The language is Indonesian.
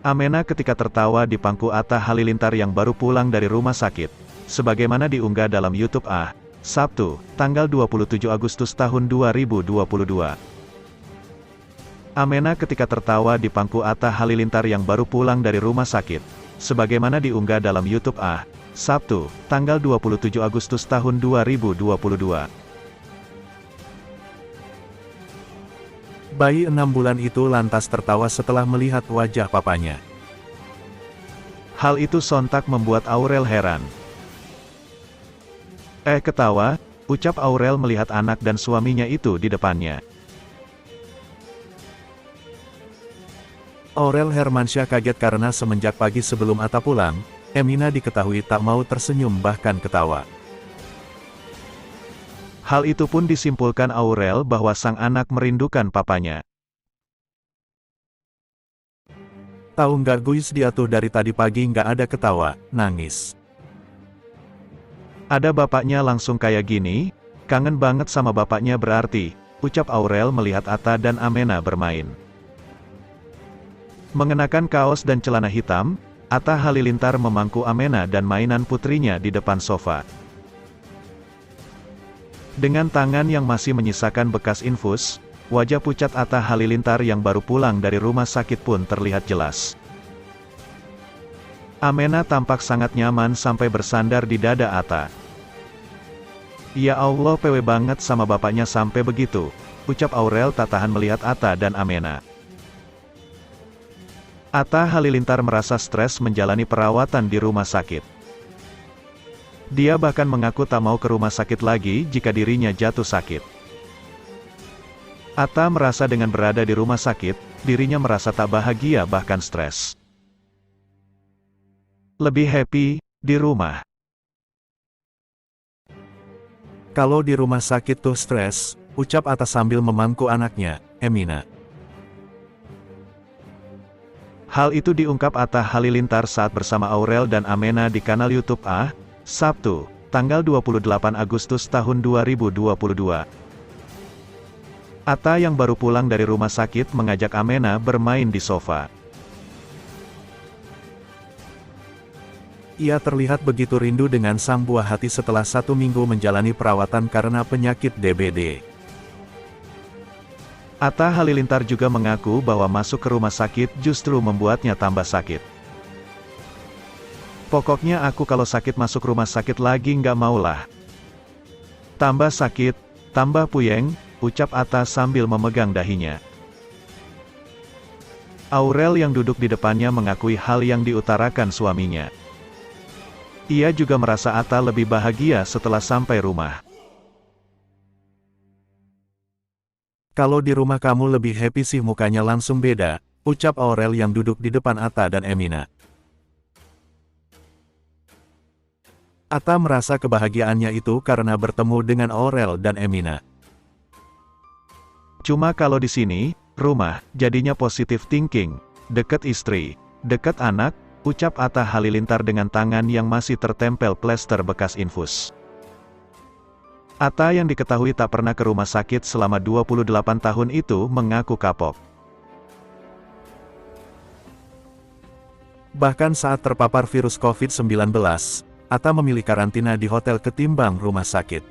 Amena ketika tertawa di pangku Atta Halilintar yang baru pulang dari rumah sakit. Sebagaimana diunggah dalam YouTube Sabtu, tanggal 27 Agustus tahun 2022. Amena ketika tertawa di pangku Atta Halilintar yang baru pulang dari rumah sakit. Sebagaimana diunggah dalam YouTube Sabtu, tanggal 27 Agustus tahun 2022. Bayi 6 bulan itu lantas tertawa setelah melihat wajah papanya. Hal itu sontak membuat Aurel heran. Ketawa, ucap Aurel melihat anak dan suaminya itu di depannya. Aurel Hermansyah kaget karena semenjak pagi sebelum Atta pulang, Emina diketahui tak mau tersenyum bahkan ketawa. Hal itu pun disimpulkan Aurel bahwa sang anak merindukan papanya. Tahu nggak guys, dia tuh dari tadi pagi nggak ada ketawa, nangis. Ada bapaknya langsung kayak gini, kangen banget sama bapaknya berarti, ucap Aurel melihat Atta dan Amena bermain. Mengenakan kaos dan celana hitam, Atta Halilintar memangku Amena dan mainan putrinya di depan sofa. Dengan tangan yang masih menyisakan bekas infus, wajah pucat Atta Halilintar yang baru pulang dari rumah sakit pun terlihat jelas. Amena tampak sangat nyaman sampai bersandar di dada Atta. Ya Allah, PW banget sama bapaknya sampai begitu, ucap Aurel tak tahan melihat Atta dan Amena. Atta Halilintar merasa stres menjalani perawatan di rumah sakit. Dia bahkan mengaku tak mau ke rumah sakit lagi jika dirinya jatuh sakit. Atta merasa dengan berada di rumah sakit, dirinya merasa tak bahagia bahkan stres. Lebih happy di rumah. Kalau di rumah sakit tuh stres, ucap Atta sambil memangku anaknya, Emina. Hal itu diungkap Atta Halilintar saat bersama Aurel dan Amena di kanal YouTube Sabtu, tanggal 28 Agustus tahun 2022. Atta yang baru pulang dari rumah sakit mengajak Amena bermain di sofa. Ia terlihat begitu rindu dengan sang buah hati setelah 1 minggu menjalani perawatan karena penyakit DBD. Atta Halilintar juga mengaku bahwa masuk ke rumah sakit justru membuatnya tambah sakit. Pokoknya aku kalau sakit masuk rumah sakit lagi nggak maulah. Tambah sakit, tambah puyeng, ucap Atta sambil memegang dahinya. Aurel yang duduk di depannya mengakui hal yang diutarakan suaminya. Ia juga merasa Atta lebih bahagia setelah sampai rumah. Kalau di rumah kamu lebih happy sih, mukanya langsung beda, ucap Aurel yang duduk di depan Atta dan Emina. Atta merasa kebahagiaannya itu karena bertemu dengan Aurel dan Emina. Cuma kalau di sini, rumah, jadinya positive thinking, deket istri, deket anak, ucap Atta Halilintar dengan tangan yang masih tertempel plester bekas infus. Atta yang diketahui tak pernah ke rumah sakit selama 28 tahun itu mengaku kapok. Bahkan saat terpapar virus COVID-19, Atta memilih karantina di hotel ketimbang rumah sakit.